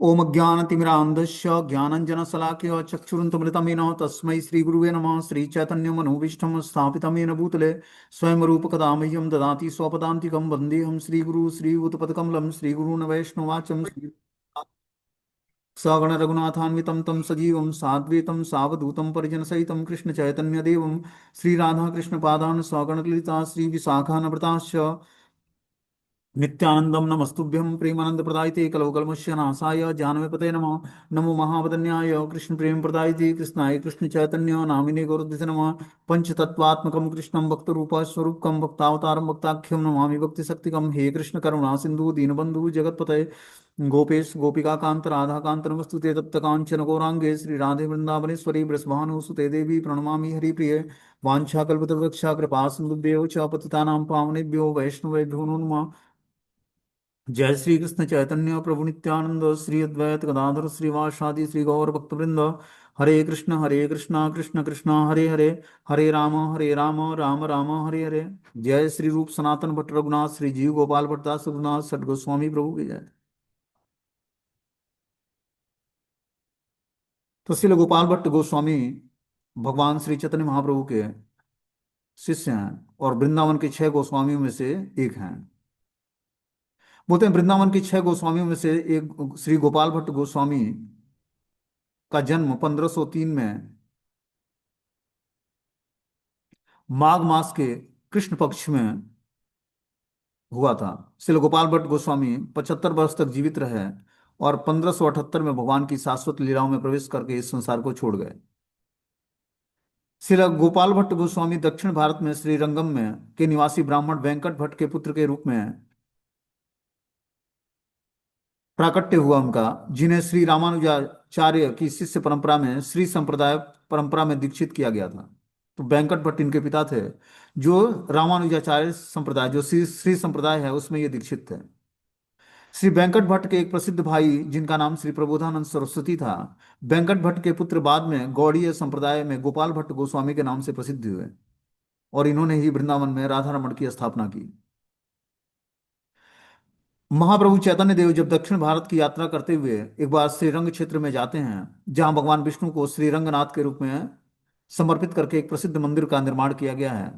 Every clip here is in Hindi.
ओम ज्ञानतिमिरान्धस्य ज्ञानञ्जनशलाकया चक्षुरुन्मिलितमेन तस्मै श्रीगुरुवे नमः। श्रीचैतन्यमनोभीष्टं स्थापितं येन भूतले स्वयं रूपकदा मह्यं ददाति स्वपदान्तिकं वन्देऽहं श्रीगुरु श्रीयुतपदकमलं श्रीगुरून् वैष्णवाचं सगण रघुनाथान्वितं तं सजीवं साद्वैतं सावधूतं परिजनसहितं कृष्णचैतन्यदेवं श्रीराधाकृष्णपादान् सगणललिता श्रीविशाखान्विताश्च नित्यानंदम नमस्तुभ्यं प्रेमानंद प्रदायते कलौकल्मषस्य नाशाय जानवेपते नमः। नमो महावदन्याय कृष्ण प्रेम प्रदायते कृष्णाय कृष्ण चैतन्य नामिने गौरद्विषे नमः। पंचतत्वात्मकं कृष्णं भक्तरूप स्वरूपकं भक्तावतारं भक्ताख्यं नमामि भक्ति शक्तिकं। हे कृष्ण करुणा सिंधु दीनबंधु जगतपते गोपेश गोपिका कांत राधा कांत नमस्तुते तप्त कांचन गौरांगे श्री राधे वृंदावनेश्वरी वृषभानुसुते देवी प्रणमामि हरिप्रिये। वाञ्छाकल्पतरुवृक्षा कृपा सिन्धुभ्यो च पतितानां पावनेभ्यो वैष्णवेभ्यो नमो नमः। जय श्री कृष्ण चैतन्य प्रभु नित्यानंद श्री अद्वैत गदाधर श्रीवासादि श्री गौर भक्तवृंद। हरे कृष्ण कृष्ण कृष्ण हरे हरे, हरे राम राम राम हरे हरे। जय श्री रूप सनातन भट्ट रघुनाथ श्री जीव गोपाल भट्टदास रघुनाथ सट गोस्वामी प्रभु की जय। तो श्री गोपाल भट्ट गोस्वामी भगवान श्री चैतन्य महाप्रभु के शिष्य हैं और वृंदावन के 6 गोस्वामियों में से एक हैं। बोलते हैं वृंदावन के 6 गोस्वामियों में से एक श्री गोपाल भट्ट गोस्वामी का जन्म 1503 में माघ मास के कृष्ण पक्ष में हुआ था। श्री गोपाल भट्ट गोस्वामी 75 वर्ष तक जीवित रहे और 1578 में भगवान की शाश्वत लीलाओं में प्रवेश करके इस संसार को छोड़ गए। श्री गोपाल भट्ट गोस्वामी दक्षिण भारत में श्रीरंगम में के निवासी ब्राह्मण वेंकट भट्ट के पुत्र के रूप में प्राकट्य हुआ उनका, जिन्हें श्री रामानुजाचार्य की शिष्य परंपरा में श्री संप्रदाय परंपरा में दीक्षित किया गया था। तो वेंकट भट्ट इनके पिता थे, जो रामानुजाचार्य संप्रदाय जो श्री श्री संप्रदाय है उसमें ये दीक्षित थे। श्री वेंकट भट्ट के एक प्रसिद्ध भाई जिनका नाम श्री प्रबोधानंद सरस्वती था, वेंकट भट्ट के पुत्र बाद में गौड़ीय संप्रदाय में गोपाल भट्ट गोस्वामी के नाम से प्रसिद्ध हुए और इन्होंने ही वृंदावन में राधा रमण की स्थापना की। महाप्रभु चैतन्य देव जब दक्षिण भारत की यात्रा करते हुए एक बार श्रीरंग क्षेत्र में जाते हैं, जहां भगवान विष्णु को श्रीरंगनाथ के रूप में समर्पित करके एक प्रसिद्ध मंदिर का निर्माण किया गया है।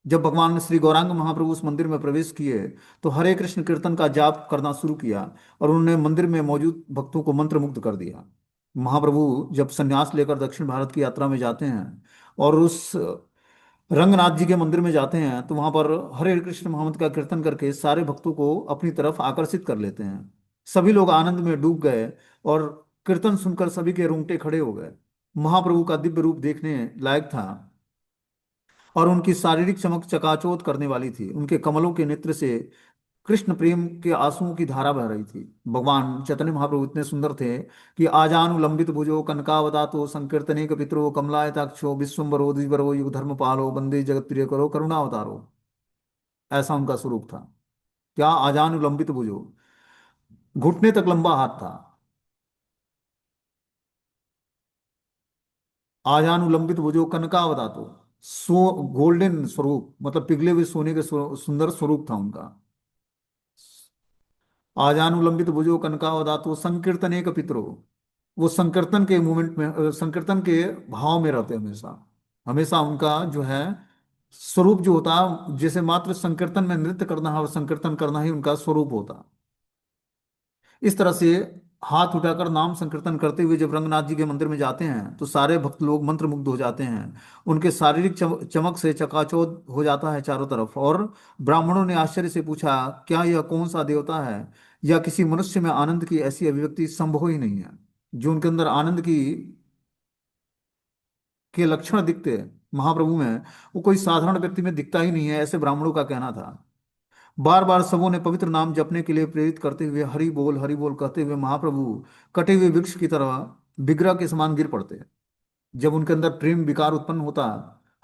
जब भगवान श्री गौरांग महाप्रभु उस मंदिर में प्रवेश किए तो हरे कृष्ण कीर्तन का जाप करना शुरू किया और उन्होंने मंदिर में मौजूद भक्तों को मंत्रमुग्ध कर दिया। महाप्रभु जब संन्यास लेकर दक्षिण भारत की यात्रा में जाते हैं और उस रंगनाथ जी के मंदिर में जाते हैं तो वहां पर हरे कृष्ण महामंत्र का कीर्तन करके सारे भक्तों को अपनी तरफ आकर्षित कर लेते हैं। सभी लोग आनंद में डूब गए और कीर्तन सुनकर सभी के रोंगटे खड़े हो गए। महाप्रभु का दिव्य रूप देखने लायक था और उनकी शारीरिक चमक चकाचौंध करने वाली थी। उनके कमलों के नेत्र से कृष्ण प्रेम के आंसुओं की धारा बह रही थी। भगवान चैतन्य महाप्रभु इतने सुंदर थे कि आजानुलंबित भुजो कनकावदातो संकीर्तने पितरो कमलायताक्षो विश्वम्बरो द्विजबरो युग धर्मपालो वंदे जगत प्रिय करो करुणावतारो। ऐसा उनका स्वरूप था। क्या आजानुलंबित भुजो, घुटने तक लंबा हाथ था। आजानुलंबित भुजो कनकावदातो, सो गोल्डन स्वरूप मतलब पिघले हुए सोने के सुंदर स्वरूप था उनका। आजानुलंबित भुजो कनकावदातो संकीर्तन एक पितरो, वो संकीर्तन के मूवमेंट में संकीर्तन के भाव में रहते हमेशा। हमेशा उनका जो है स्वरूप जो होता, जैसे मात्र संकीर्तन में नृत्य करना है और संकीर्तन करना ही उनका स्वरूप होता। इस तरह से हाथ उठाकर नाम संकीर्तन करते हुए जब रंगनाथ जी के मंदिर में जाते हैं तो सारे भक्त लोग मंत्रमुग्ध हो जाते हैं। उनके शारीरिक चमक से चकाचौंध हो जाता है चारों तरफ। और ब्राह्मणों ने आश्चर्य से पूछा, क्या यह कौन सा देवता है या किसी मनुष्य में आनंद की ऐसी अभिव्यक्ति संभव ही नहीं है। जो उनके अंदर आनंद की के लक्षण दिखते हैं महाप्रभु में, वो कोई साधारण व्यक्ति में दिखता ही नहीं है, ऐसे ब्राह्मणों का कहना था। बार बार सबों ने पवित्र नाम जपने के लिए प्रेरित करते हुए हरि बोल कहते हुए महाप्रभु कटे हुए वृक्ष की तरह विग्रह के समान गिर पड़ते। जब उनके अंदर प्रेम विकार उत्पन्न होता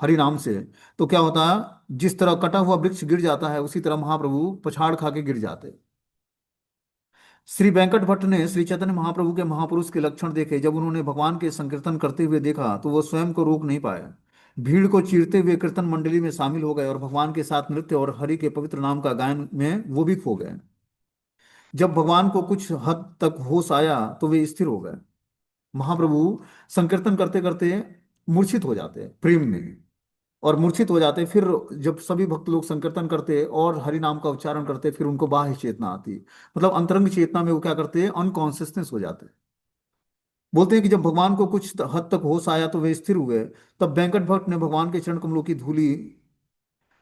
हरि नाम से तो क्या होता, जिस तरह कटा हुआ वृक्ष गिर जाता है उसी तरह महाप्रभु पछाड़ खा के गिर जाते। श्री वेंकट भट्ट ने श्री चैतन्य महाप्रभु के महापुरुष के लक्षण देखे। जब उन्होंने भगवान के संकीर्तन करते हुए देखा तो वो स्वयं को रोक नहीं पाए। भीड़ को चीरते हुए कीर्तन मंडली में शामिल हो गए और भगवान के साथ नृत्य और हरि के पवित्र नाम का गायन में वो भी खो गए। जब भगवान को कुछ हद तक होश आया तो वे स्थिर हो गए। महाप्रभु संकीर्तन करते करते मूर्छित हो जाते प्रेम में, और मूर्छित हो जाते। फिर जब सभी भक्त लोग संकीर्तन करते और हरि नाम का उच्चारण करते, फिर उनको बाह्य चेतना आती, मतलब अंतरंग चेतना में वो क्या करते हैं, अनकॉन्सियसनेस हो जाते। बोलते हैं कि जब भगवान को कुछ हद तक होश आया तो वे स्थिर हुए। तब वेंकट भट्ट ने भगवान के चरण कमलों की धूली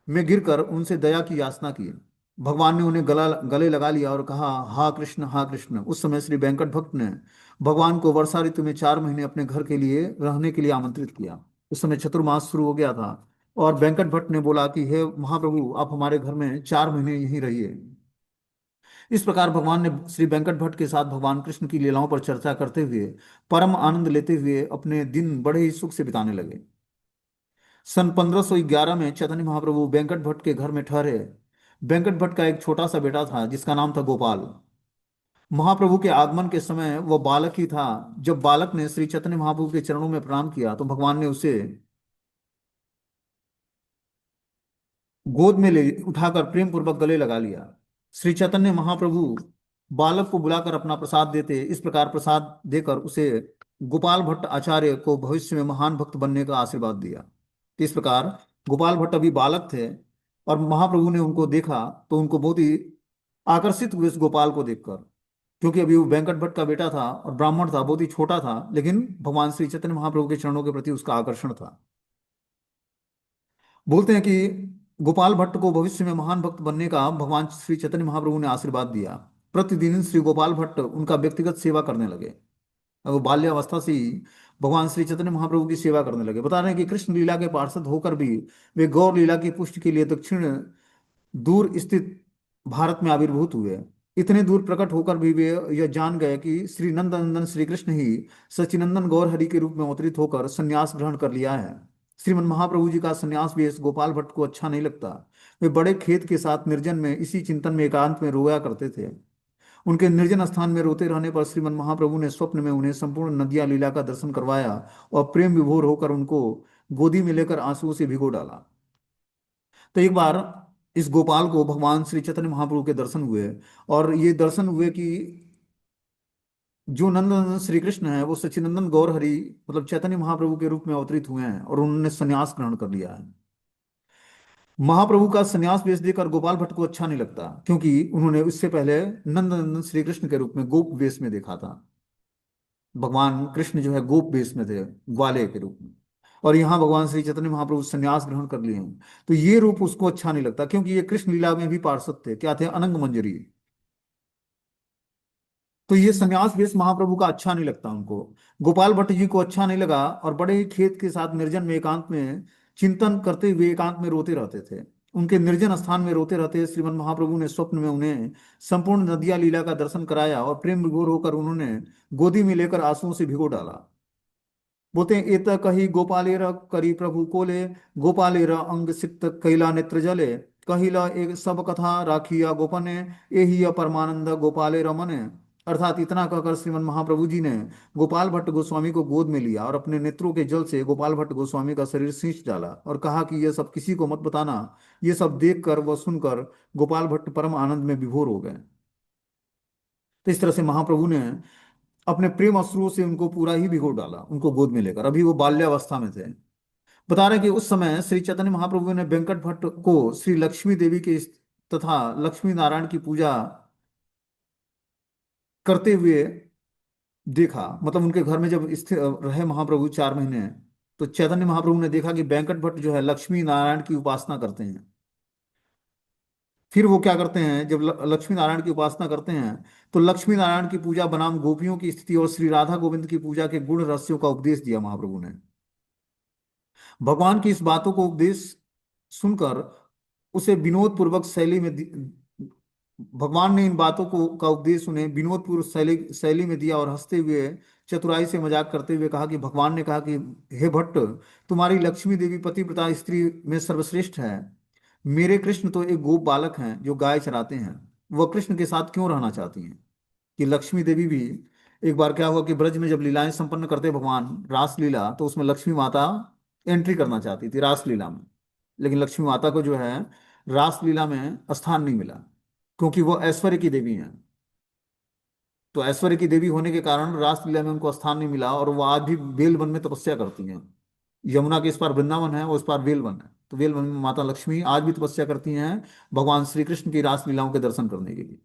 में गिरकर उनसे दया की याचना की। भगवान ने उन्हें गले लगा लिया और कहा, हा कृष्ण, हा कृष्ण। उस समय श्री वेंकट भक्त ने भगवान को वर्षा ऋतु में 4 महीने अपने घर के लिए रहने के लिए आमंत्रित किया। उस समय चतुर्मास शुरू हो गया था, और वेंकट भट्ट ने बोला कि हे महाप्रभु, आप हमारे घर में 4 महीने यहीं रहिए। इस प्रकार भगवान ने श्री वेंकट भट्ट के साथ भगवान कृष्ण की लीलाओं पर चर्चा करते हुए, परम आनंद लेते हुए अपने दिन बड़े ही सुख से बिताने लगे। सन 1511 में चैतन्य महाप्रभु वेंकट भट्ट के घर में ठहरे। वेंकट भट्ट का एक छोटा सा बेटा था जिसका नाम था गोपाल। महाप्रभु के आगमन के समय वह बालक ही था। जब बालक ने श्री चैतन्य महाप्रभु के चरणों में प्रणाम किया तो भगवान ने उसे गोद में ले उठाकर प्रेम पूर्वक गले लगा लिया। श्री चैतन्य महाप्रभु बालक को बुलाकर अपना प्रसाद देते। इस प्रकार प्रसाद देकर उसे गोपाल भट्ट आचार्य को भविष्य में महान भक्त बनने का आशीर्वाद दिया। इस प्रकार गोपाल भट्ट अभी बालक थे, और महाप्रभु ने उनको देखा तो उनको बहुत ही आकर्षित हुए इस गोपाल को देखकर, क्योंकि अभी वो वेंकट भट्ट का बेटा था और ब्राह्मण था, बहुत ही छोटा था, लेकिन भगवान श्री चैतन्य महाप्रभु के चरणों के प्रति उसका आकर्षण था। बोलते हैं कि गोपाल भट्ट को भविष्य में महान भक्त बनने का भगवान श्री चैतन्य महाप्रभु ने आशीर्वाद दिया। प्रतिदिन श्री गोपाल भट्ट उनका व्यक्तिगत सेवा करने लगे। अब वो बाल्यावस्था से ही भगवान श्री चैतन्य महाप्रभु की सेवा करने लगे। बता रहे हैं कि कृष्ण लीला के पार्षद होकर भी वे गौर लीला की पुष्टि के लिए दक्षिण दूर स्थित भारत में आविर्भूत हुए। इतने दूर प्रकट होकर भी वे यह जान गए कि श्री नंदनंदन श्री कृष्ण ही सच्चिनंदन गौर हरि के रूप में अवतरित होकर संन्यास ग्रहण कर लिया है। श्रीमन महाप्रभु जी का संन्यास वेश गोपाल भट्ट को अच्छा नहीं लगता। वे बड़े खेद के साथ निर्जन में इसी चिंतन में एकांत में रोया करते थे। उनके निर्जन स्थान में रोते रहने पर श्रीमन महाप्रभु ने स्वप्न में उन्हें संपूर्ण नदिया लीला का दर्शन करवाया, और प्रेम विभोर होकर उनको गोदी में लेकर आंसुओं से भिगो डाला। तो एक बार इस गोपाल को भगवान श्री चैतन्य महाप्रभु के दर्शन हुए, और ये दर्शन हुए कि जो नंदनंदन श्री कृष्ण है वो सच्चिनंदन गौर हरि, मतलब चैतन्य महाप्रभु के रूप में अवतरित हुए हैं, और उन्होंने संन्यास ग्रहण कर लिया है। महाप्रभु का संन्यास भेज देकर गोपाल भट्ट को अच्छा नहीं लगता, क्योंकि उन्होंने उससे पहले नंदनंदन श्री कृष्ण के रूप में गोप वेश में देखा था। भगवान कृष्ण जो है गोप वेश में थे, ग्वाले के रूप में, और यहाँ भगवान श्री चैतन्य महाप्रभु संन्यास ग्रहण कर लिए हैं। तो ये रूप उसको अच्छा नहीं लगता, क्योंकि ये कृष्ण लीला में भी पार्षद थे, क्या थे, अनंग मंजरी। तो ये संन्यास वेश महाप्रभु का अच्छा नहीं लगता उनको। गोपाल भट्ट जी को अच्छा नहीं लगा, और बड़े ही खेद के साथ निर्जन में एकांत में चिंतन करते हुए एकांत में रोते रहते थे। उनके निर्जन स्थान में रोते रहते श्रीमन महाप्रभु ने स्वप्न में उन्हें संपूर्ण नदिया लीला का दर्शन कराया, और प्रेम विभोर होकर उन्होंने गोदी में लेकर आंसुओं से भिगो डाला। बोलते हैं, एत कही गोपालेर करी प्रभु कोले, गोपालेर अंग सिक्त कैला नेत्र जले, कहिला एक सब कथा राखिया गोपने, एही परमानंद गोपाले रमने। अर्थात इतना कहकर श्रीमन महाप्रभु जी ने गोपाल भट्ट गोस्वामी को गोद में लिया, और अपने नेत्रों के जल से गोपाल भट्ट गोस्वामी का शरीर सींच डाला, और कहा कि यह सब किसी को मत बताना। ये सब देखकर व सुनकर गोपाल भट्ट परम आनंद में विभोर हो गए। तो इस तरह से महाप्रभु ने अपने प्रेम अश्रुओं से उनको पूरा ही भिगो डाला, उनको गोद में लेकर। अभी वो बाल्यावस्था में थे। बता रहे कि उस समय श्री चैतन्य महाप्रभु ने वेंकट भट्ट को श्री लक्ष्मी देवी के तथा लक्ष्मी नारायण की पूजा करते हुए देखा। मतलब उनके घर में जब स्थिर रहे महाप्रभु 4 महीने, तो चैतन्य महाप्रभु ने देखा कि वेंकट भट्ट जो है लक्ष्मी नारायण की उपासना करते हैं। फिर वो क्या करते हैं, जब लक्ष्मी नारायण की उपासना करते हैं, तो लक्ष्मी नारायण की पूजा बनाम गोपियों की स्थिति और श्री राधा गोविंद की पूजा के गुण रहस्यों का उपदेश दिया महाप्रभु ने। भगवान की इस बातों को उपदेश सुनकर उसे विनोद पूर्वक शैली में भगवान ने इन बातों को का उपदेश उन्हें विनोद पूर्व शैली शैली में दिया, और हंसते हुए चतुराई से मजाक करते हुए कहा कि भगवान ने कहा कि हे भट्ट, तुम्हारी लक्ष्मी देवी पतिव्रता स्त्री में सर्वश्रेष्ठ है। मेरे कृष्ण तो एक गोप बालक हैं जो गाय चराते हैं। वह कृष्ण के साथ क्यों रहना चाहती हैं? कि लक्ष्मी देवी भी, एक बार क्या हुआ कि ब्रज में जब लीलाएं संपन्न करते भगवान रास लीला, तो उसमें लक्ष्मी माता एंट्री करना चाहती थी रास लीला में। लेकिन लक्ष्मी माता को जो है रास लीला में स्थान नहीं मिला, क्योंकि वो ऐश्वर्य की देवी हैं। तो ऐश्वर्य की देवी होने के कारण रासलीला में उनको स्थान नहीं मिला, और वो आज भी बेल वन में तपस्या करती हैं। यमुना के इस पार वृंदावन है, उस पार बेल वन है, तो बेल वन में माता लक्ष्मी आज भी तपस्या करती हैं भगवान श्री कृष्ण की रासलीलाओं के दर्शन करने के लिए।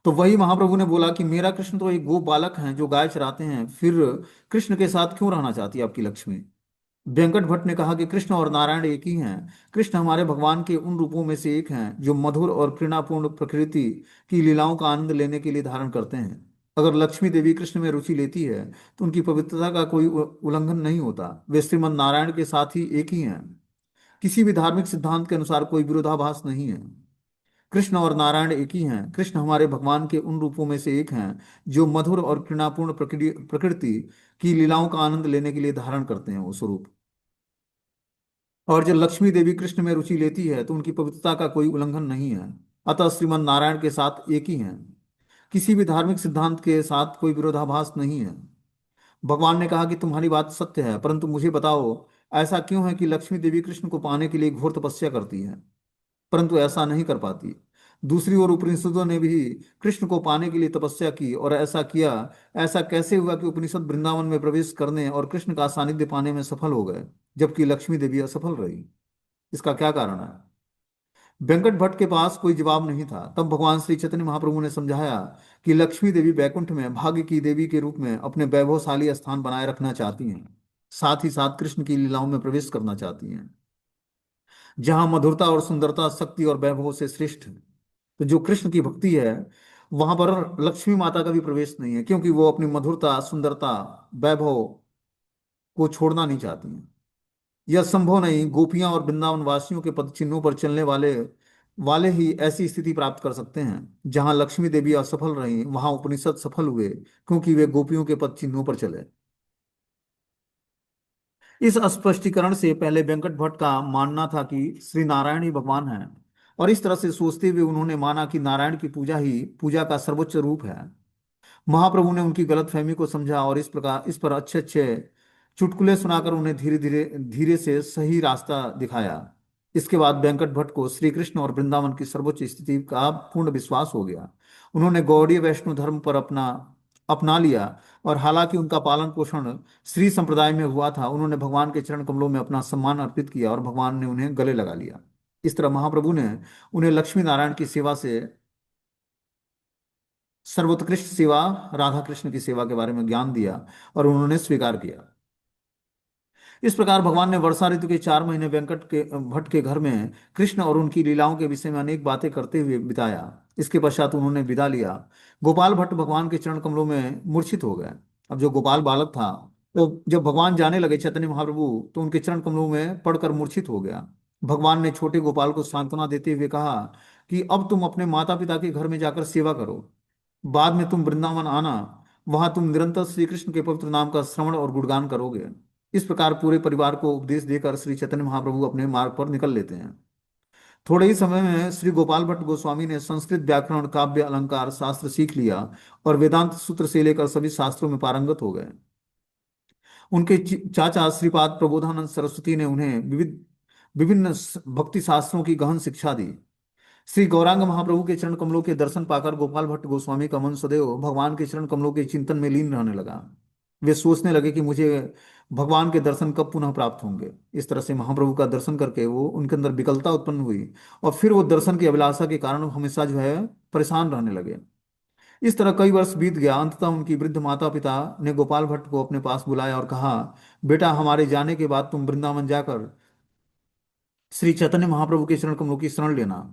तो वही महाप्रभु ने बोला कि मेरा कृष्ण तो एक गो बालक हैं जो गाय चराते हैं, फिर कृष्ण के साथ क्यों रहना चाहती है आपकी लक्ष्मी। वेंकट भट्ट ने कहा कि कृष्ण और नारायण एक ही हैं। कृष्ण हमारे भगवान के उन रूपों में से एक हैं जो मधुर और कृणापूर्ण प्रकृति की लीलाओं का आनंद लेने के लिए धारण करते हैं। अगर लक्ष्मी देवी कृष्ण में रुचि लेती है तो उनकी पवित्रता का कोई उल्लंघन नहीं होता। वे श्रीमद् नारायण के साथ ही एक ही हैं। किसी भी धार्मिक सिद्धांत के अनुसार कोई विरोधाभास नहीं है। कृष्ण और नारायण एक ही हैं। कृष्ण हमारे भगवान के उन रूपों में से एक हैं जो मधुर और कृणापूर्ण प्रकृति की लीलाओं का आनंद लेने के लिए धारण करते हैं वो स्वरूप। और जब लक्ष्मी देवी कृष्ण में रुचि लेती है तो उनकी पवित्रता का कोई उल्लंघन नहीं है। अतः श्रीमद् नारायण के साथ एक ही हैं। किसी भी धार्मिक सिद्धांत के साथ कोई विरोधाभास नहीं है। भगवान ने कहा कि तुम्हारी बात सत्य है, परंतु मुझे बताओ ऐसा क्यों है कि लक्ष्मी देवी कृष्ण को पाने के लिए घोर तपस्या करती है परंतु ऐसा नहीं कर पाती। दूसरी ओर उपनिषदों ने भी कृष्ण को पाने के लिए तपस्या की और ऐसा किया। ऐसा कैसे हुआ कि उपनिषद वृंदावन में प्रवेश करने और कृष्ण का सानिध्य पाने में सफल हो गए जबकि लक्ष्मी देवी असफल रही। इसका क्या कारण है। वेंकट भट्ट के पास कोई जवाब नहीं था। तब भगवान श्री चैतन्य महाप्रभु ने समझाया कि लक्ष्मी देवी बैकुंठ में भाग्य की देवी के रूप में अपने वैभवशाली स्थान बनाए रखना चाहती हैं। साथ ही साथ कृष्ण की लीलाओं में प्रवेश करना चाहती हैं जहां मधुरता और सुंदरता शक्ति और वैभव से श्रेष्ठ है। तो जो कृष्ण की भक्ति है वहां पर लक्ष्मी माता का भी प्रवेश नहीं है, क्योंकि वो अपनी मधुरता सुंदरता वैभव को छोड़ना नहीं चाहती हैं। यह संभव नहीं। गोपियां और वृंदावन वासियों के पद चिन्हों पर चलने वाले वाले ही ऐसी स्थिति प्राप्त कर सकते हैं। जहां लक्ष्मी देवी असफल रही वहां उपनिषद सफल हुए, क्योंकि वे गोपियों के पद चिन्हों पर चले। इस स्पष्टीकरण से पहले वेंकट भट्ट का मानना था कि श्री नारायण ही भगवान है, और इस तरह से सोचते हुए उन्होंने माना कि नारायण की पूजा ही पूजा का सर्वोच्च रूप है। महाप्रभु ने उनकी गलतफहमी को समझा और इस पर अच्छे अच्छे चुटकुले सुनाकर उन्हें धीरे धीरे धीरे से सही रास्ता दिखाया। इसके बाद वेंकट भट्ट को श्री कृष्ण और वृंदावन की सर्वोच्च स्थिति का पूर्ण विश्वास हो गया। उन्होंने गौड़ीय वैष्णव धर्म पर अपना अपना लिया, और हालांकि उनका पालन पोषण श्री संप्रदाय में हुआ था, उन्होंने भगवान के चरण कमलों में अपना सम्मान अर्पित किया और भगवान ने उन्हें गले लगा लिया। इस तरह महाप्रभु ने उन्हें लक्ष्मी नारायण की सेवा से सर्वोत्कृष्ट सेवा राधा कृष्ण की सेवा के बारे में ज्ञान दिया और उन्होंने स्वीकार किया। इस प्रकार भगवान ने वर्षा ऋतु के 4 महीने वेंकट के भट्ट के घर में कृष्ण और उनकी लीलाओं के विषय में अनेक बातें करते हुए बिताया। इसके पश्चात उन्होंने विदा लिया। गोपाल भट्ट भगवान के चरण कमलों में मूर्छित हो गए। अब जो गोपाल बालक था, तो जब भगवान जाने लगे चैतन्य महाप्रभु, तो उनके चरण कमलों में पड़कर मूर्छित हो गया। भगवान ने छोटे गोपाल को सांत्वना देते हुए कहा कि अब तुम अपने माता पिता के घर में जाकर सेवा करो। बाद में तुम वृंदावन आना। वहां तुम निरंतर श्री कृष्ण के पवित्र नाम का श्रवण और गुणगान करोगे। इस प्रकार पूरे परिवार को उपदेश देकर श्री चैतन्य महाप्रभु अपने मार्ग पर निकल लेते हैं। थोड़े ही समय में श्री गोपाल भट्ट गोस्वामी ने संस्कृत व्याकरण काव्य अलंकार शास्त्र सीख लिया और वेदांत सूत्र से लेकर सभी शास्त्रों में पारंगत हो गए। उनके चाचा श्रीपाद प्रबोधानंद सरस्वती ने उन्हें विभिन्न भक्ति शास्त्रों की गहन शिक्षा दी। श्री गौरांग महाप्रभु के चरण कमलों के दर्शन पाकर गोपाल भट्ट गोस्वामी का मन सदैव भगवान के चरण कमलों के चिंतन में लीन रहने लगा। वे सोचने लगे कि मुझे भगवान के दर्शन कब पुनः प्राप्त होंगे। इस तरह से महाप्रभु का दर्शन करके वो उनके अंदर विकलता उत्पन्न हुई, और फिर वो दर्शन की अभिलाषा के कारण हमेशा जो है परेशान रहने लगे। इस तरह कई वर्ष बीत गया। अंततः उनकी वृद्ध माता पिता ने गोपाल भट्ट को अपने पास बुलाया और कहा, बेटा, हमारे जाने के बाद तुम वृंदावन जाकर श्री चैतन्य महाप्रभु के चरण कमलों की शरण लेना।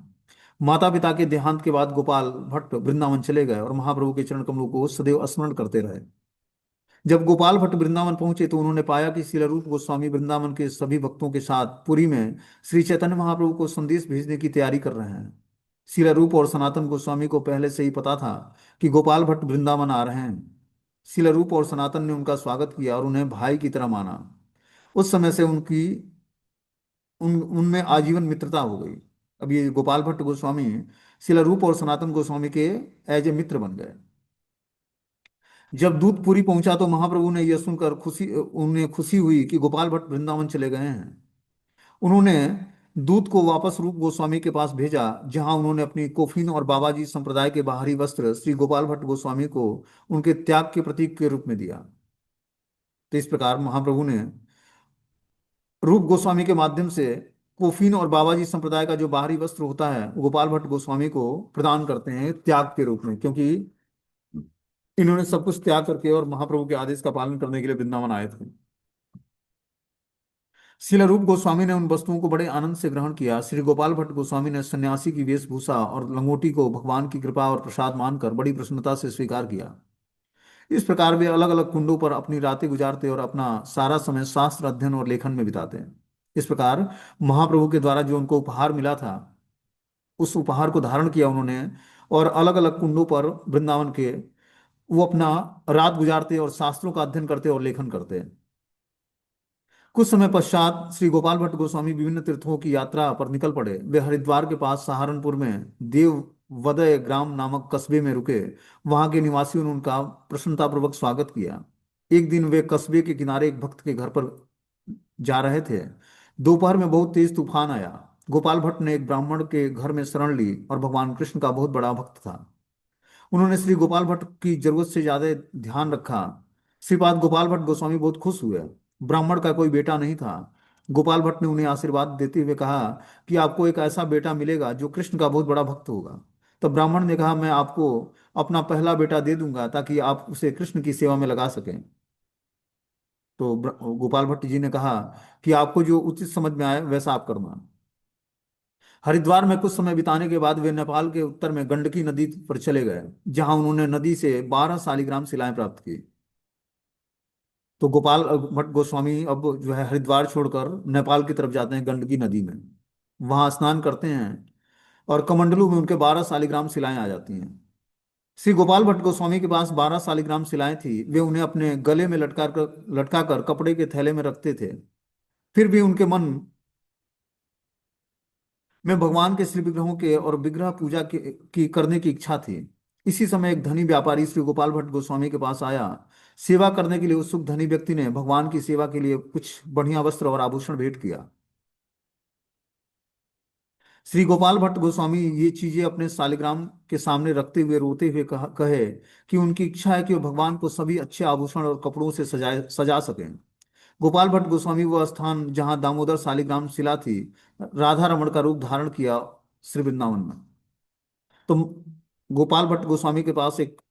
माता पिता के देहांत के बाद गोपाल भट्ट वृंदावन चले गए और महाप्रभु के चरण कमलों को सदैव स्मरण करते रहे। जब गोपाल भट्ट वृंदावन पहुंचे तो उन्होंने पाया कि श्रील रूप गोस्वामी वृंदावन के सभी भक्तों के साथ पुरी में श्री चैतन्य महाप्रभु को संदेश भेजने की तैयारी कर रहे हैं। श्रील रूप और सनातन गोस्वामी को पहले से ही पता था कि गोपाल भट्ट वृंदावन आ रहे हैं। श्रील रूप और सनातन ने उनका स्वागत किया और उन्हें भाई की तरह माना। उस समय से उनकी उनमें आजीवन मित्रता हो गई। अब ये गोपाल भट्ट गोस्वामी श्रील रूप और सनातन गोस्वामी के एज ए मित्र बन गए। जब दूध पुरी पहुंचा तो महाप्रभु ने यह सुनकर उन्हें खुशी हुई कि गोपाल भट्ट वृंदावन चले गए हैं। उन्होंने दूत को वापस रूप गोस्वामी के पास भेजा, जहां उन्होंने अपनी कोफीन और बाबाजी संप्रदाय के बाहरी वस्त्र श्री गोपाल भट्ट गोस्वामी को उनके त्याग के प्रतीक के रूप में दिया। तो इस प्रकार महाप्रभु ने रूप गोस्वामी के माध्यम से कोफीन और बाबाजी संप्रदाय का जो बाहरी वस्त्र होता है वो गोपाल भट्ट गोस्वामी को प्रदान करते हैं त्याग के रूप में, क्योंकि इन्होंने सब कुछ त्याग करके और महाप्रभु के आदेश का पालन करने के लिए वृंदावन आए थे। श्रील रूप गोस्वामी ने उन वस्तुओं को बड़े आनंद से ग्रहण किया। श्री गोपाल भट्ट गोस्वामी ने सन्यासी की वेशभूषा और लंगोटी को भगवान की कृपा और प्रसाद मानकर बड़ी प्रसन्नता से स्वीकार किया। इस प्रकार वे अलग अलग कुंडों पर अपनी रातें गुजारते और अपना सारा समय शास्त्र अध्ययन और लेखन में बिताते हैं। इस प्रकार महाप्रभु के द्वारा जो उनको उपहार मिला था, उस उपहार को धारण किया उन्होंने, और अलग अलग कुंडों पर वृंदावन के वो अपना रात गुजारते और शास्त्रों का अध्ययन करते और लेखन करते। कुछ समय पश्चात श्री गोपाल भट्ट गोस्वामी विभिन्न तीर्थों की यात्रा पर निकल पड़े। वे हरिद्वार के पास सहारनपुर में देववदय ग्राम नामक कस्बे में रुके। वहां के निवासियों ने उनका प्रसन्नतापूर्वक स्वागत किया। एक दिन वे कस्बे के किनारे एक भक्त के घर पर जा रहे थे। दोपहर में बहुत तेज तूफान आया। गोपाल भट्ट ने एक ब्राह्मण के घर में शरण ली और भगवान कृष्ण का बहुत बड़ा भक्त था। उन्होंने श्री गोपाल भट्ट की जरूरत से ज्यादा ध्यान रखा। श्रीपाद गोपाल भट्ट गोस्वामी बहुत खुश हुए। ब्राह्मण का कोई बेटा नहीं था। गोपाल भट्ट ने उन्हें आशीर्वाद देते हुए कहा कि आपको एक ऐसा बेटा मिलेगा जो कृष्ण का बहुत बड़ा भक्त होगा। तब ब्राह्मण ने कहा, मैं आपको अपना पहला बेटा दे दूंगा ताकि आप उसे कृष्ण की सेवा में लगा सकें। तो गोपाल भट्ट जी ने कहा कि आपको जो उचित समझ में आए वैसा आप करना। हरिद्वार में कुछ समय बिताने के बाद वे नेपाल के उत्तर में गंडकी नदी पर चले गए, जहां उन्होंने नदी से 12 शालिग्राम शिलाएं प्राप्त की। तो गोपाल भट्ट गोस्वामी अब जो है हरिद्वार छोड़कर नेपाल की तरफ जाते हैं, गंडकी नदी में वहां स्नान करते हैं और कमंडलू में उनके 12 शालिग्राम शिलाएं आ जाती हैं। श्री गोपाल भट्ट गोस्वामी के पास 12 शालिग्राम शिलाएं थी। वे उन्हें अपने गले में लटका कर कपड़े के थैले में रखते थे। फिर भी उनके मन में भगवान के श्री विग्रहों के और विग्रह पूजा की करने की इच्छा थी। इसी समय एक धनी व्यापारी श्री गोपाल भट्ट गोस्वामी के पास आया। सेवा करने के लिए उत्सुक धनी व्यक्ति ने भगवान की सेवा के लिए कुछ बढ़िया वस्त्र और आभूषण भेंट किया। श्री गोपाल भट्ट गोस्वामी ये चीजें अपने शालिग्राम के सामने रखते हुए रोते हुए कहे कि उनकी इच्छा है कि वो भगवान को सभी अच्छे आभूषण और कपड़ों से सजा सकें। गोपाल भट्ट गोस्वामी वह स्थान जहां दामोदर शालिग्राम शिला थी, राधा रमण का रूप धारण किया श्री वृंदावन में। तो गोपाल भट्ट गोस्वामी के पास एक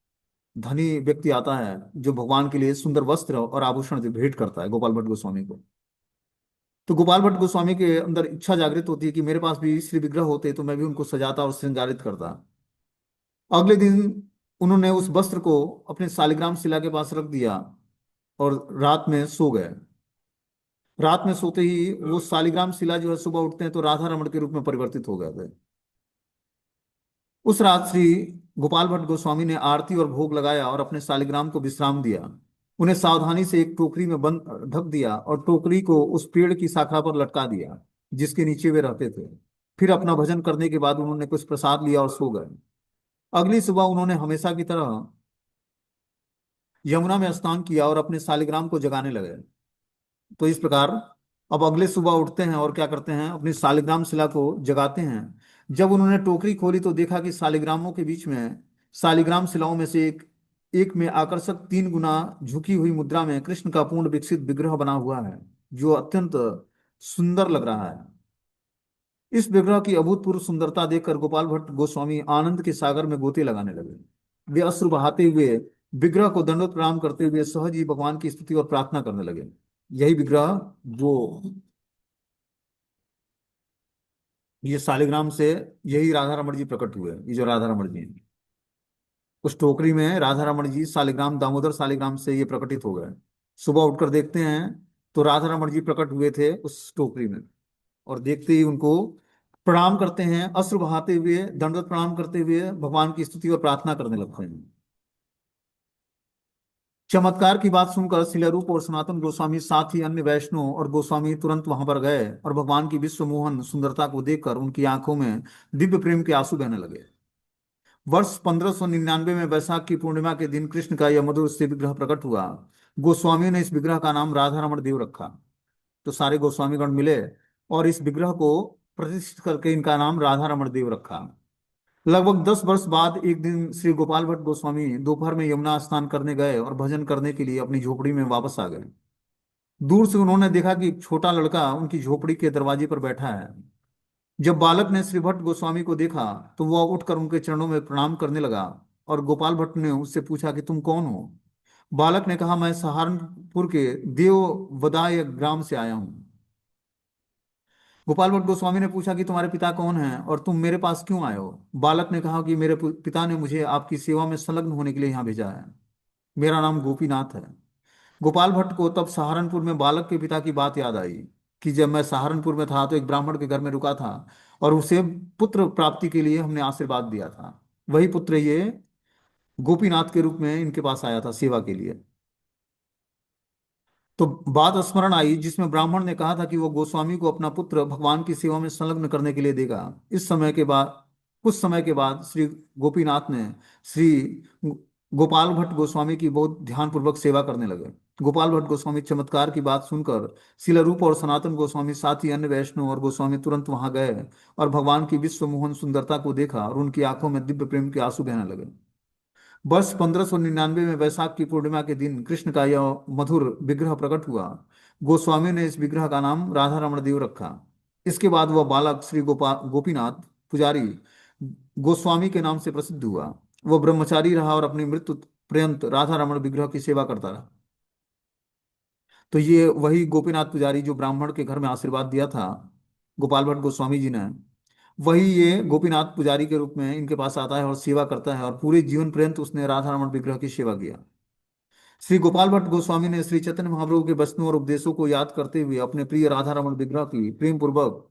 धनी व्यक्ति आता है जो भगवान के लिए सुंदर वस्त्र और आभूषण भेंट करता है गोपाल भट्ट गोस्वामी को। तो गोपाल भट्ट गोस्वामी के अंदर इच्छा जागृत होती है कि मेरे पास भी श्री विग्रह होते तो मैं भी उनको सजाता और श्रृंगारित करता। अगले दिन उन्होंने उस वस्त्र को अपने शालिग्राम शिला के पास रख दिया और रात में सो गए। रात में सोते ही वो शालिग्राम शिला जो है सुबह उठते हैं तो राधा रमण के रूप में परिवर्तित हो गए थे। उस रात श्री गोपाल भट्ट गोस्वामी ने आरती और भोग लगाया और अपने शालिग्राम को विश्राम दिया। उन्हें सावधानी से एक टोकरी में बंद ढक दिया और टोकरी को उस पेड़ की शाखा पर लटका दिया जिसके नीचे वे रहते थे। फिर अपना भजन करने के बाद उन्होंने कुछ प्रसाद लिया और सो गए। अगली सुबह उन्होंने हमेशा की तरह यमुना में स्नान किया और अपने शालिग्राम को जगाने लगे। तो इस प्रकार अब अगले सुबह उठते हैं और क्या करते हैं, अपनी शालिग्राम शिला को जगाते हैं। जब उन्होंने टोकरी खोली तो देखा कि शालिग्रामों के बीच में, शालिग्राम शिलाओं में से एक में आकर्षक 3 गुना झुकी हुई मुद्रा में कृष्ण का पूर्ण विकसित विग्रह बना हुआ है, जो अत्यंत सुंदर लग रहा है। इस विग्रह की अभूतपूर्व सुंदरता देखकर गोपाल भट्ट गोस्वामी आनंद के सागर में गोते लगाने लगे। वे अश्रु बहाते हुए विग्रह को दंडवत प्रणाम करते हुए सहज ही भगवान की स्तुति और प्रार्थना करने लगे। यही विग्रह जो ये शालिग्राम से, यही राधा रमण जी प्रकट हुए। ये जो राधा रमण जी हैं, उस टोकरी में राधा रमण जी शालिग्राम, दामोदर शालिग्राम से ये प्रकटित हो गए। सुबह उठकर देखते हैं तो राधा रमण जी प्रकट हुए थे उस टोकरी में, और देखते ही उनको प्रणाम करते हैं, अश्रु बहाते हुए दंडवत प्रणाम करते हुए भगवान की स्तुति और प्रार्थना करने लगते हैं। चमत्कार की बात सुनकर शिलारूप और सनातन गोस्वामी साथ ही अन्य वैष्णव और गोस्वामी तुरंत वहां पर गए और भगवान की विश्व मोहन सुंदरता को देखकर उनकी आंखों में दिव्य प्रेम के आंसू बहने लगे। वर्ष 1599 में वैशाख की पूर्णिमा के दिन कृष्ण का यह मधुर से विग्रह प्रकट हुआ। गोस्वामी ने इस विग्रह का नाम राधा रमण देव रखा। तो सारे गोस्वामीगण मिले और इस विग्रह को प्रतिष्ठित करके इनका नाम राधा रमण देव रखा। लगभग 10 वर्ष बाद एक दिन श्री गोपाल भट्ट गोस्वामी दोपहर में यमुना स्नान करने गए और भजन करने के लिए अपनी झोपड़ी में वापस आ गए। दूर से उन्होंने देखा कि एक छोटा लड़का उनकी झोपड़ी के दरवाजे पर बैठा है। जब बालक ने श्री भट्ट गोस्वामी को देखा तो वह उठकर उनके चरणों में प्रणाम करने लगा, और गोपाल भट्ट ने उससे पूछा कि तुम कौन हो। बालक ने कहा, मैं सहारनपुर के देववदाय ग्राम से आया हूँ। गोपाल भट्ट गोस्वामी ने पूछा कि तुम्हारे पिता कौन हैं और तुम मेरे पास क्यों आए हो। बालक ने कहा कि मेरे पिता ने मुझे आपकी सेवा में संलग्न होने के लिए यहाँ भेजा है। मेरा नाम गोपीनाथ है। गोपाल भट्ट को तब सहारनपुर में बालक के पिता की बात याद आई कि जब मैं सहारनपुर में था तो एक ब्राह्मण के घर में रुका था और उसे पुत्र प्राप्ति के लिए हमने आशीर्वाद दिया था। वही पुत्र ये गोपीनाथ के रूप में इनके पास आया था सेवा के लिए। तो बात स्मरण आई जिसमें ब्राह्मण ने कहा था कि वो गोस्वामी को अपना पुत्र भगवान की सेवा में संलग्न करने के लिए देगा। इस समय के बाद कुछ समय के बाद श्री गोपीनाथ ने श्री गोपाल भट्ट गोस्वामी की बहुत ध्यानपूर्वक सेवा करने लगे। गोपाल भट्ट गोस्वामी चमत्कार की बात सुनकर शिलारूप और सनातन गोस्वामी साथ ही अन्य वैष्णव और गोस्वामी तुरंत वहां गए और भगवान की विश्व मोहन सुंदरता को देखा और उनकी आंखों में दिव्य प्रेम के आंसू बहने लगे। वर्ष 1599 में वैशाख की पूर्णिमा के दिन कृष्ण का यह मधुर विग्रह प्रकट हुआ। गोस्वामी ने इस विग्रह का नाम राधा रमण देव रखा। इसके बाद वह बालक श्री गोपीनाथ पुजारी गोस्वामी के नाम से प्रसिद्ध हुआ। वह ब्रह्मचारी रहा और अपनी मृत्यु पर्यंत राधा रमण विग्रह की सेवा करता रहा। तो ये वही गोपीनाथ पुजारी जो ब्राह्मण के घर में आशीर्वाद दिया था गोपाल भट्ट गोस्वामी जी ने, वही ये गोपीनाथ पुजारी के रूप में इनके पास आता है और सेवा करता है, और पूरे जीवन पर्यंत उसने राधा रमण विग्रह की सेवा किया। श्री गोपाल भट्ट गोस्वामी ने श्री चैतन्य महाप्रभु के वचनों और उपदेशों को याद करते हुए अपने प्रिय राधा रमण विग्रह की प्रेम पूर्वक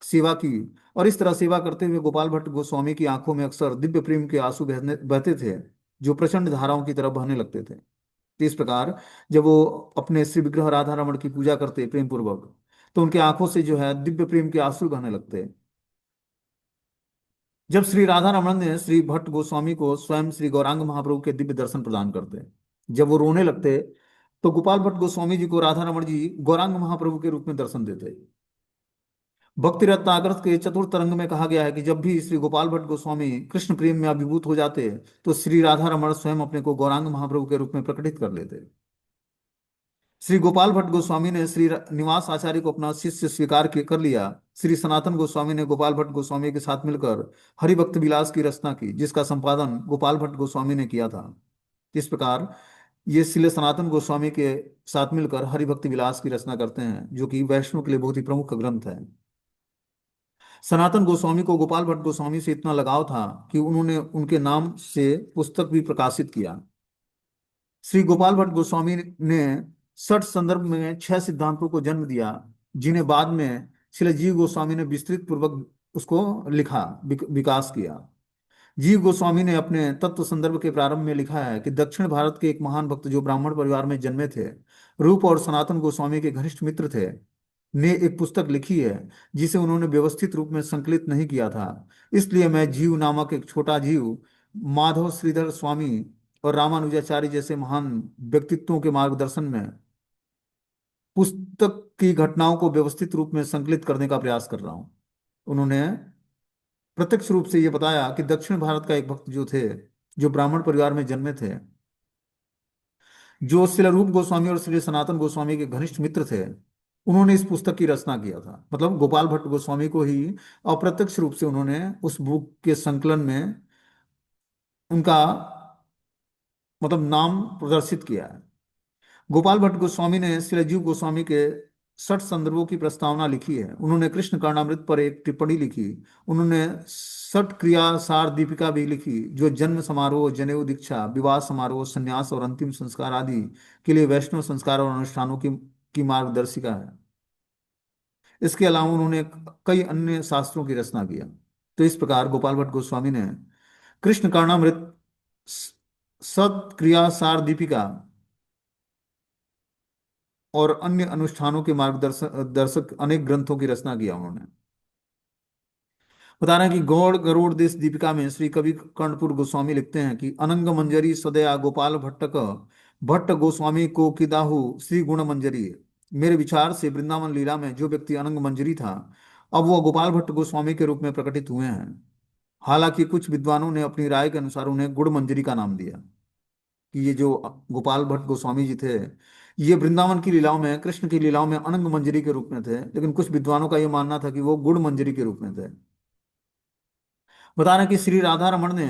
सेवा की। और इस तरह सेवा करते हुए गोपाल भट्ट गोस्वामी की आंखों में अक्सर दिव्य प्रेम के आंसू बहते थे, जो प्रचंड धाराओं की तरह बहने लगते थे। तो इस प्रकार जब वो अपने श्री विग्रह राधा रमण की पूजा करते प्रेम पूर्वक, तो उनके आंखों से जो है दिव्य प्रेम के आंसू बहने लगते। जब श्री राधा रमन ने श्री भट्ट गोस्वामी को स्वयं श्री गौरांग महाप्रभु के दिव्य दर्शन प्रदान करते, जब वो रोने लगते, तो गोपाल भट्ट गोस्वामी जी को राधा रमन जी गौरांग महाप्रभु के रूप में दर्शन देते। भक्ति रत्नाकर के चतुर्थ तरंग में कहा गया है कि जब भी श्री गोपाल भट्ट गोस्वामी कृष्ण प्रेम में अभिभूत हो जाते तो श्री राधा रमण स्वयं अपने को गौरांग महाप्रभु के रूप में प्रकटित कर लेते। श्री गोपाल भट्ट गोस्वामी ने श्री निवास आचार्य को अपना शिष्य स्वीकार कर लिया। श्री सनातन गोस्वामी ने गोपाल भट्ट गोस्वामी के साथ मिलकर हरिभक्त विलास की रचना की, जिसका संपादन गोपाल भट्ट गोस्वामी ने किया था। इस प्रकार ये श्री सनातन गोस्वामी के साथ मिलकर हरिभक्ति विलास की रचना करते हैं, जो कि वैष्णव के लिए बहुत ही प्रमुख ग्रंथ है। सनातन गोस्वामी को गोपाल भट्ट गोस्वामी से इतना लगाव था कि उन्होंने उनके नाम से पुस्तक भी प्रकाशित किया। श्री गोपाल भट्ट गोस्वामी ने षट संदर्भ में 6 सिद्धांतों को जन्म दिया, जिन्हें बाद में श्री जीव गोस्वामी ने विस्तृत पूर्वक उसको लिखा, विकास किया। जीव गोस्वामी ने अपने तत्व संदर्भ के प्रारंभ में लिखा है कि दक्षिण भारत के एक महान भक्त जो ब्राह्मण परिवार में जन्मे थे, रूप और सनातन गोस्वामी के घनिष्ठ मित्र थे, ने एक पुस्तक लिखी है जिसे उन्होंने व्यवस्थित रूप में संकलित नहीं किया था। इसलिए मैं जीव नामक एक छोटा जीव माधव श्रीधर स्वामी और रामानुजाचार्य जैसे महान व्यक्तित्वों के मार्गदर्शन में पुस्तक की घटनाओं को व्यवस्थित रूप में संकलित करने का प्रयास कर रहा हूं। उन्होंने प्रत्यक्ष रूप से यह बताया कि दक्षिण भारत का एक भक्त जो थे, जो ब्राह्मण परिवार में जन्मे थे, जो श्री रूप गोस्वामी और श्री सनातन गोस्वामी के घनिष्ठ मित्र थे, उन्होंने इस पुस्तक की रचना किया था। मतलब गोपाल भट्ट गोस्वामी को ही अप्रत्यक्ष रूप से उन्होंने उस बुक के संकलन में उनका मतलब नाम प्रदर्शित किया है। गोपाल भट्ट गोस्वामी ने श्री जीव गोस्वामी के 6 संदर्भों की प्रस्तावना लिखी है। उन्होंने कृष्ण कर्णामृत पर एक टिप्पणी लिखी। उन्होंने 6 क्रियासार दीपिका भी लिखी, जो जन्म समारोह, जनेऊ दीक्षा, विवाह समारोह, संन्यास और अंतिम संस्कार आदि के लिए वैष्णव संस्कार और अनुष्ठानों की मार्गदर्शिका है। इसके अलावा उन्होंने कई अन्य शास्त्रों की रचना किया। तो इस प्रकार गोपाल भट्ट गोस्वामी ने कृष्ण कर्णामृत, 7 क्रियासार दीपिका और अन्य अनुष्ठानों के मार्गदर्शक दर्शक अनेक ग्रंथों की रचना किया उन्होंने। बता रहे हैं कि गौड़ गरुड़ देश दीपिका में श्री कवि कर्णपुर गोस्वामी लिखते हैं कि अनंग मंजरी सदया गोपाल भट्टक भट्ट गोस्वामी को किदाहु श्री गुण मंजरी। मेरे विचार से वृंदावन लीला में जो व्यक्ति अनंग मंजरी था, अब वह गोपाल भट्ट गोस्वामी के रूप में प्रकटित हुए हैं। हालांकि कुछ विद्वानों ने अपनी राय के अनुसार उन्हें गुड़ मंजरी का नाम दिया, कि ये जो गोपाल भट्ट गोस्वामी जी थे, ये वृंदावन की लीलाओं में, कृष्ण की लीलाओं में अनंग मंजरी के रूप में थे, लेकिन कुछ विद्वानों का ये मानना था कि वो गुड़ मंजरी के रूप में थे। बता रहे हैं कि श्री राधा रमण ने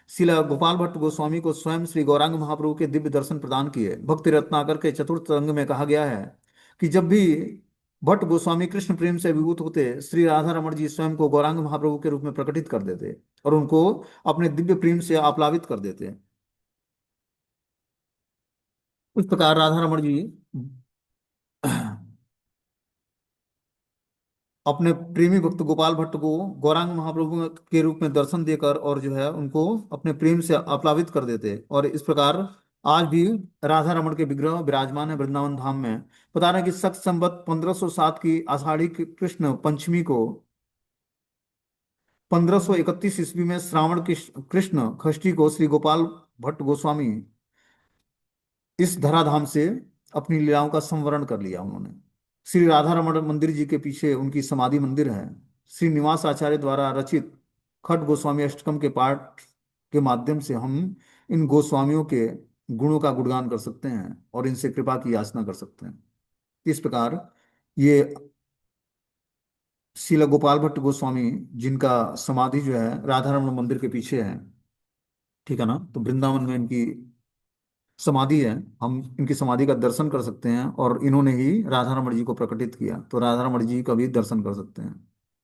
शिला गोपाल भट्ट गोस्वामी को स्वयं श्री गौरांग महाप्रभु के दिव्य दर्शन प्रदान किए। भक्ति रत्नाकर के चतुर्थ अंग में कहा गया है कि जब भी भट्ट गोस्वामी कृष्ण प्रेम से अभिभूत होते, श्री राधा रमण जी स्वयं को गौरांग महाप्रभु के रूप में प्रकटित कर देते और उनको अपने दिव्य प्रेम से आप्लावित कर देते। इस प्रकार राधा रमण जी अपने प्रेमी भक्त गोपाल भट्ट को गौरांग महाप्रभु के रूप में दर्शन देकर और जो है उनको अपने प्रेम से आप्लावित कर देते। और इस प्रकार आज भी राधा रमण के विग्रह विराजमान है वृंदावन धाम में। बता रहे हैं कि शक संवत 1507 की आषाढ़ी की कृष्ण पंचमी को, 1531 ईस्वी में श्रावण की कृष्ण षष्ठी को श्री गोपाल भट्ट गोस्वामी इस धराधाम से अपनी लीलाओं का संवरण कर लिया उन्होंने। श्री राधा रमण मंदिर जी के पीछे उनकी समाधि मंदिर है। श्री निवास आचार्य द्वारा रचित खट गोस्वामी अष्टकम के पाठ के माध्यम से हम इन गोस्वामियों के गुणों का गुणगान कर सकते हैं और इनसे कृपा की याचना कर सकते हैं। इस प्रकार ये शिला गोपाल भट्ट गोस्वामी, जिनका समाधि जो है राधा रमण मंदिर के पीछे है, ठीक है ना, तो वृंदावन में इनकी समाधि है। हम इनकी समाधि का दर्शन कर सकते हैं और इन्होंने ही राधा रमण जी को प्रकटित किया, तो राधा रमण जी का भी दर्शन कर सकते हैं।